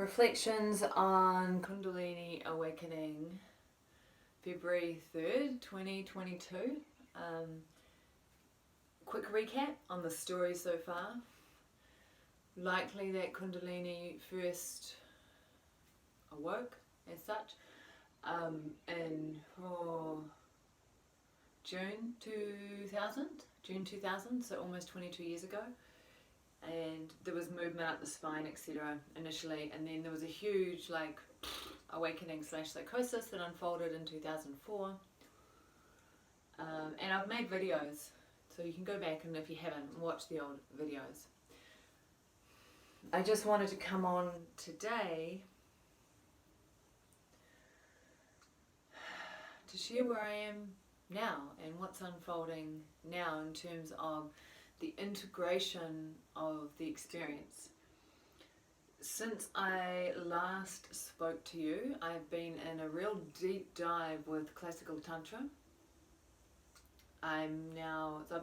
Reflections on Kundalinī Awakening, February 3rd, 2022. Quick recap on the story so far. Likely that Kundalini first awoke as such in June 2000, so almost 22 years ago. And there was movement up the spine, etc. initially, and then there was a huge awakening / psychosis that unfolded in 2004. And I've made videos, so you can go back and if you haven't, watch the old videos. I just wanted to come on today to share where I am now and what's unfolding now in terms of the integration of the experience. Since I last spoke to you, I've been in a real deep dive with classical Tantra. I've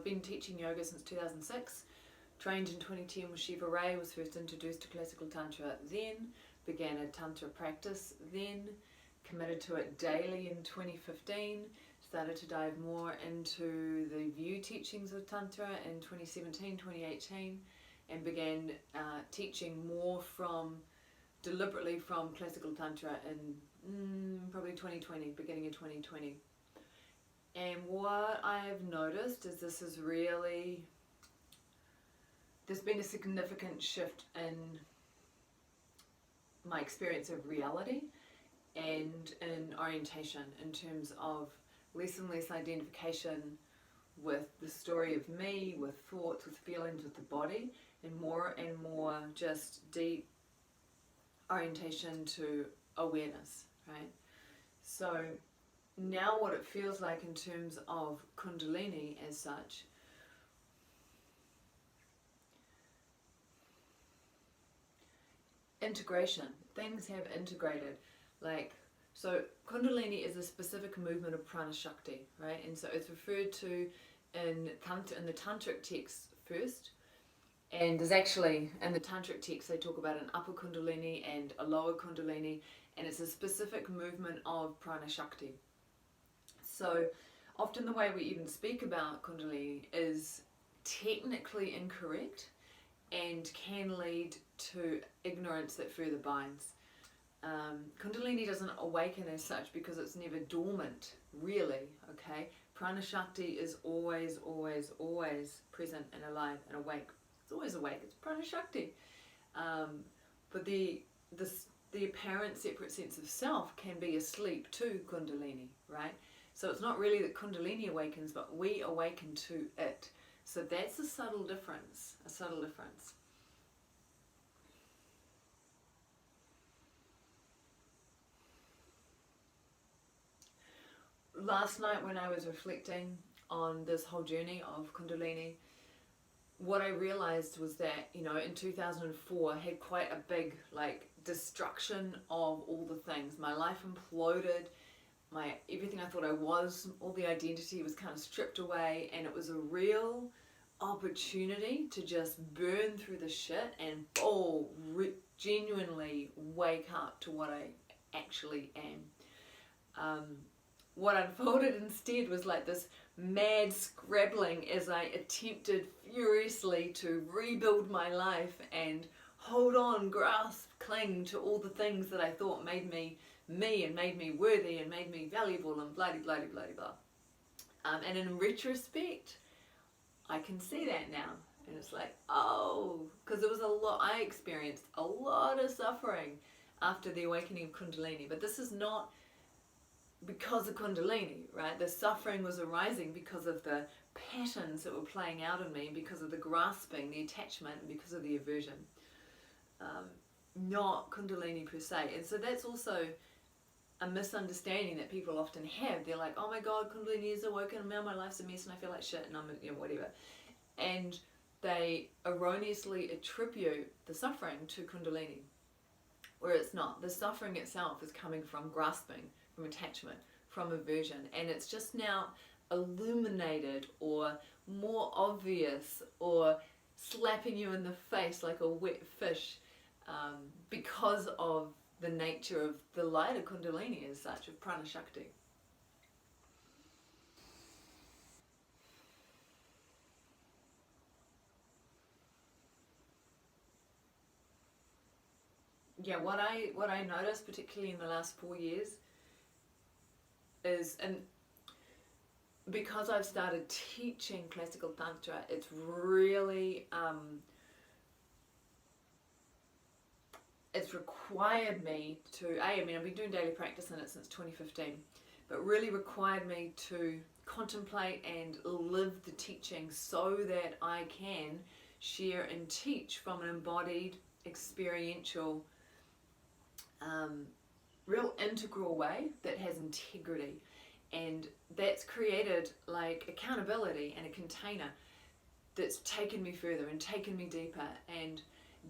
been teaching yoga since 2006, trained in 2010 with Shiva Ray, was first introduced to classical Tantra then, began a Tantra practice then, committed to it daily in 2015, started to dive more into the view teachings of Tantra in 2017, 2018, and began teaching more deliberately from classical Tantra in probably 2020, beginning of 2020. And what I've noticed is there's been a significant shift in my experience of reality and in orientation in terms of less and less identification with the story of me, with thoughts, with feelings, with the body, and more just deep orientation to awareness, right? So now what it feels like in terms of Kundalini as such, integration, things have integrated, so Kundalini is a specific movement of prana shakti, right? And so it's referred to in the Tantric text first. And there's actually, in the Tantric text, they talk about an upper Kundalini and a lower Kundalini, and it's a specific movement of prana shakti. So often the way we even speak about Kundalini is technically incorrect and can lead to ignorance that further binds. Kundalini doesn't awaken as such because it's never dormant, really, okay? Prana Shakti is always, always, always present and alive and awake. It's always awake, it's Prana Shakti. But the apparent separate sense of self can be asleep to Kundalini, right? So it's not really that Kundalini awakens, but we awaken to it. So that's a subtle difference, Last night when I was reflecting on this whole journey of Kundalini, what I realized was that, in 2004 I had quite a big destruction of all the things. My life imploded, everything I thought I was, all the identity was kind of stripped away, and it was a real opportunity to just burn through the shit and genuinely wake up to what I actually am. What unfolded instead was this mad scrabbling as I attempted furiously to rebuild my life and hold on, grasp, cling to all the things that I thought made me me and made me worthy and made me valuable and blah blah blah blah blah. And in retrospect, I can see that now, and it's because there was I experienced a lot of suffering after the awakening of Kundalini, but this is not because of Kundalini, right? The suffering was arising because of the patterns that were playing out in me, because of the grasping, the attachment, and because of the aversion. Not Kundalini per se. And so that's also a misunderstanding that people often have. They're like, oh my God, Kundalini is awoken, and now my life's a mess and I feel like shit and I'm whatever. And they erroneously attribute the suffering to Kundalini, where it's not. The suffering itself is coming from grasping, from attachment, from aversion, and it's just now illuminated or more obvious or slapping you in the face like a wet fish because of the nature of the lighter Kundalini as such, of Prana Shakti. Yeah, what I noticed, particularly in the last 4 years, is, and because I've started teaching classical Tantra, it's really it's required me to, I mean, I've been doing daily practice in it since 2015, but really required me to contemplate and live the teaching so that I can share and teach from an embodied, experiential, real integral way that has integrity. And that's created like accountability and a container that's taken me further and taken me deeper, and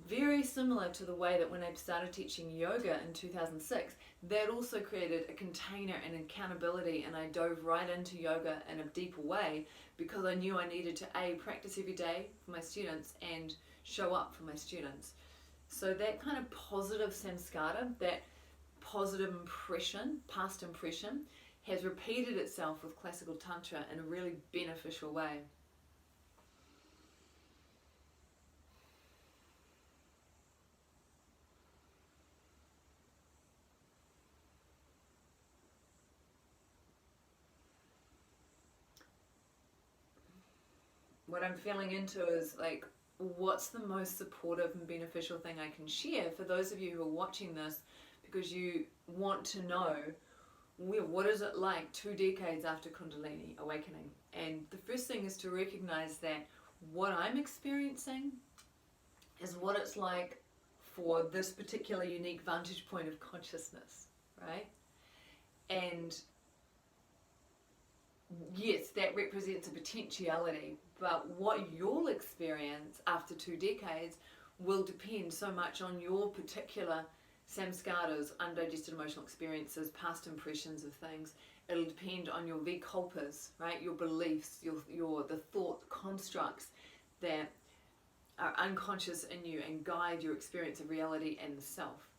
very similar to the way that when I started teaching yoga in 2006, that also created a container and accountability, and I dove right into yoga in a deeper way because I knew I needed to practice every day for my students and show up for my students. So that kind of positive samskara, that positive impression, past impression, has repeated itself with classical Tantra in a really beneficial way. What I'm feeling into is like, what's the most supportive and beneficial thing I can share for those of you who are watching this because you want to know, what is it like 2 decades after Kundalinī Awakening? And the first thing is to recognize that what I'm experiencing is what it's like for this particular unique vantage point of consciousness, right? And yes, that represents a potentiality, but what you'll experience after 2 decades will depend so much on your particular samskaras, undigested emotional experiences, past impressions of things. It'll depend on your vikalpas, right? Your beliefs, the thought constructs that are unconscious in you and guide your experience of reality and the self.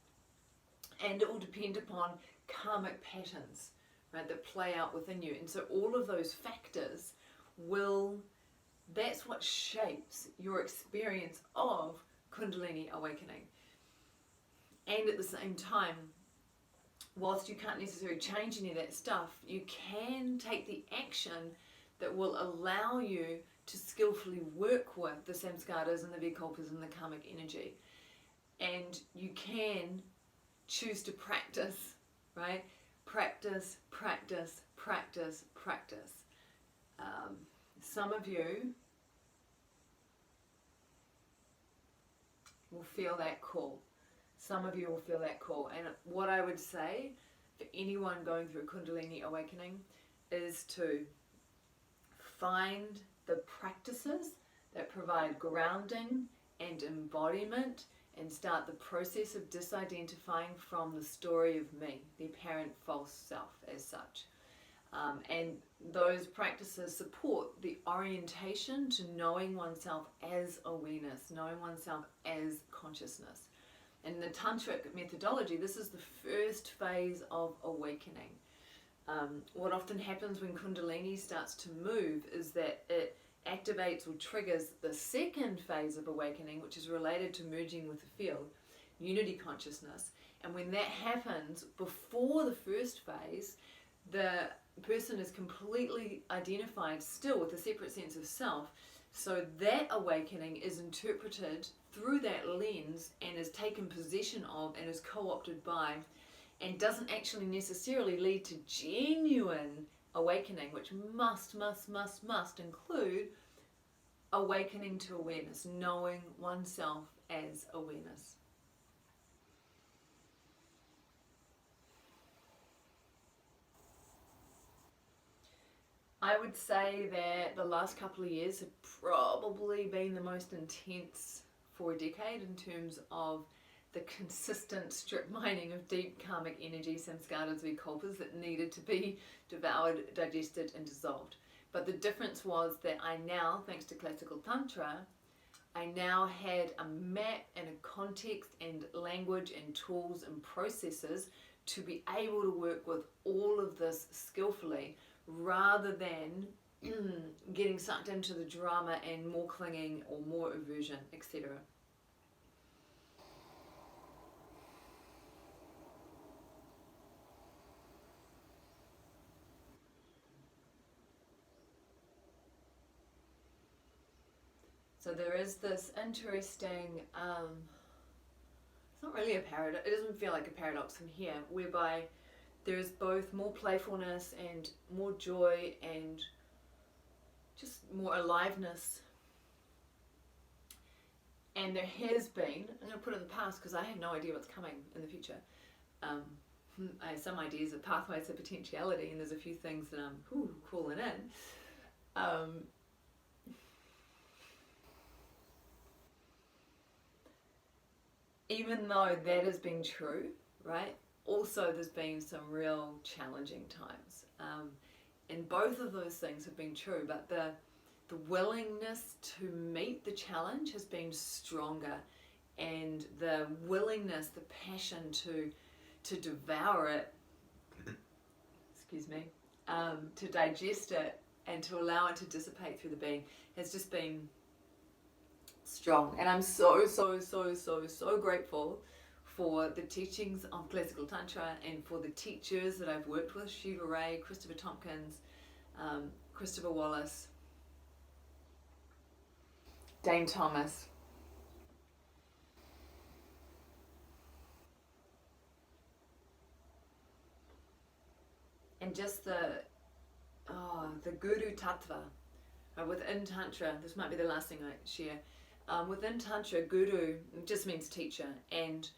And it will depend upon karmic patterns, right, that play out within you. And so all of those factors that's what shapes your experience of Kundalinī Awakening. And at the same time, whilst you can't necessarily change any of that stuff, you can take the action that will allow you to skillfully work with the samskaras and the vikalpas and the karmic energy. And you can choose to practice, right? Practice, practice, practice, practice. Some of you will feel that call. Some of you will feel that call. And what I would say for anyone going through Kundalinī Awakening is to find the practices that provide grounding and embodiment and start the process of disidentifying from the story of me, the apparent false self as such. And those practices support the orientation to knowing oneself as awareness, knowing oneself as consciousness. In the Tantric methodology, this is the first phase of awakening. What often happens when Kundalini starts to move is that it activates or triggers the second phase of awakening, which is related to merging with the field, unity consciousness. And when that happens, before the first phase, the person is completely identified still with a separate sense of self. So that awakening is interpreted through that lens and is taken possession of and is co-opted by, and doesn't actually necessarily lead to genuine awakening, which must include awakening to awareness, knowing oneself as awareness. I would say that the last couple of years have probably been the most intense for a decade in terms of the consistent strip mining of deep karmic energy, samskaras, vikalpas that needed to be devoured, digested and dissolved. But the difference was that I now, thanks to classical Tantra, I now had a map and a context and language and tools and processes to be able to work with all of this skillfully, rather than getting sucked into the drama and more clinging or more aversion, etc. So there is this interesting, it's not really a paradox, it doesn't feel like a paradox from here, whereby there is both more playfulness and more joy and just more aliveness. And there has been, I'm going to put it in the past because I have no idea what's coming in the future. I have some ideas of pathways of potentiality, and there's a few things that I'm calling in. Even though that has been true, right, also there's been some real challenging times. And both of those things have been true, but the willingness to meet the challenge has been stronger, and the willingness, the passion to devour it, excuse me, to digest it and to allow it to dissipate through the being has just been strong. And I'm so grateful for the teachings of classical Tantra and for the teachers that I've worked with, Shiva Ray, Christopher Tompkins, Christopher Wallace, Dane Thomas. And just the Guru Tattva within Tantra. This might be the last thing I share. Within Tantra, Guru just means teacher, and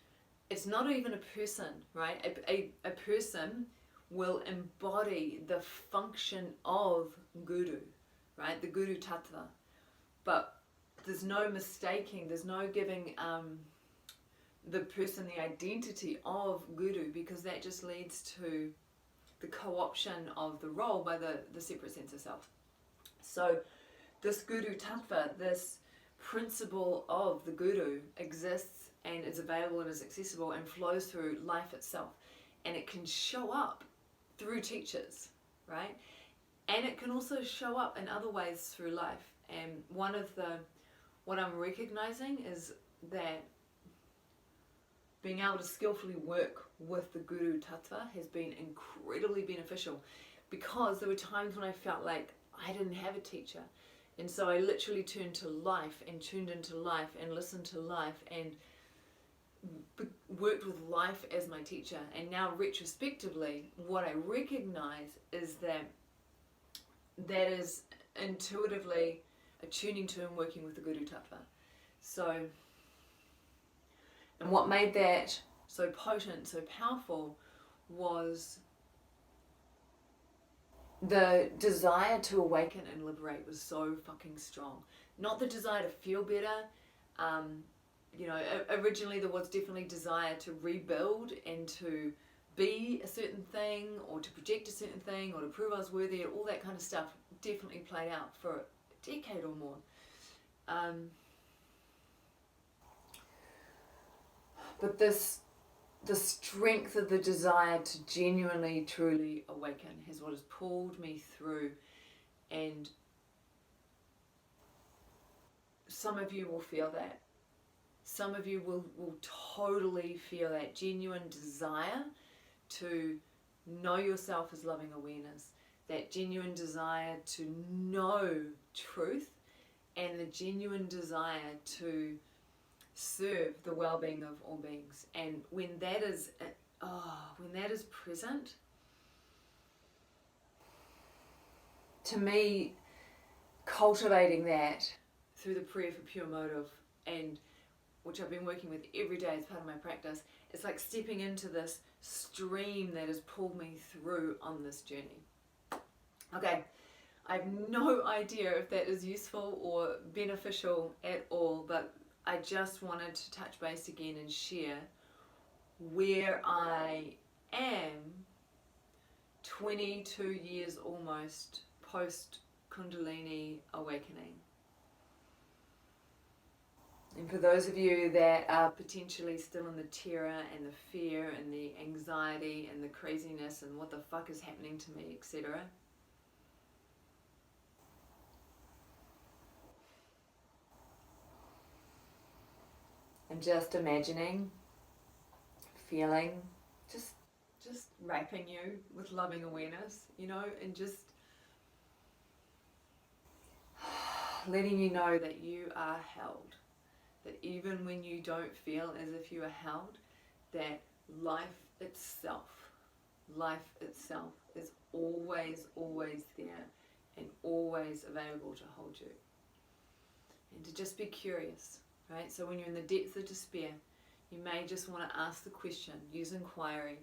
it's not even a person, right? A person will embody the function of Guru, right? The Guru Tattva. But there's no mistaking, there's no giving the person the identity of Guru, because that just leads to the co-option of the role by the separate sense of self. So this Guru Tattva, this principle of the Guru, exists and is available and is accessible and flows through life itself. And it can show up through teachers, right? And it can also show up in other ways through life. And what I'm recognizing is that being able to skillfully work with the Guru Tattva has been incredibly beneficial, because there were times when I felt like I didn't have a teacher. And so I literally turned to life and tuned into life and listened to life and worked with life as my teacher. And now retrospectively, what I recognize is that is intuitively attuning to and working with the Guru Tattva. So, and what made that so potent, so powerful, was the desire to awaken and liberate was so fucking strong. Not the desire to feel better. Originally there was definitely desire to rebuild and to be a certain thing, or to project a certain thing, or to prove I was worthy. All that kind of stuff definitely played out for a decade or more. But the strength of the desire to genuinely, truly awaken is what has pulled me through. And some of you will feel that. Some of you will totally feel that genuine desire to know yourself as loving awareness, that genuine desire to know truth, and the genuine desire to serve the well-being of all beings. And when that is present, to me, cultivating that through the prayer for pure motive, and which I've been working with every day as part of my practice, it's like stepping into this stream that has pulled me through on this journey. Okay, I have no idea if that is useful or beneficial at all, but I just wanted to touch base again and share where I am 22 years almost post Kundalinī Awakening. And for those of you that are potentially still in the terror and the fear and the anxiety and the craziness and what the fuck is happening to me, etc., and just imagining, feeling, just wrapping you with loving awareness, you know, and just letting you know that you are held. That even when you don't feel as if you are held, that life itself is always there and always available to hold you. And to just be curious, right? So when you're in the depths of despair, you may just want to ask the question, use inquiry,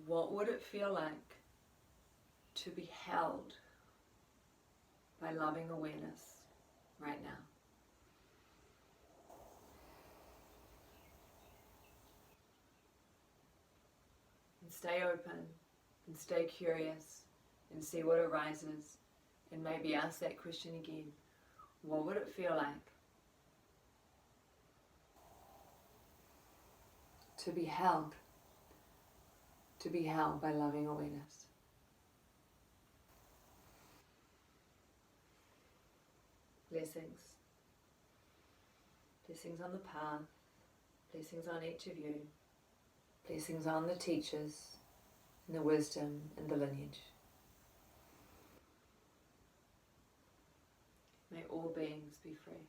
what would it feel like to be held by loving awareness right now? And stay open and stay curious and see what arises, and maybe ask that question again. What would it feel like to be held by loving awareness? Blessings. Blessings on the path. Blessings on each of you. Blessings on the teachers and the wisdom and the lineage. May all beings be free.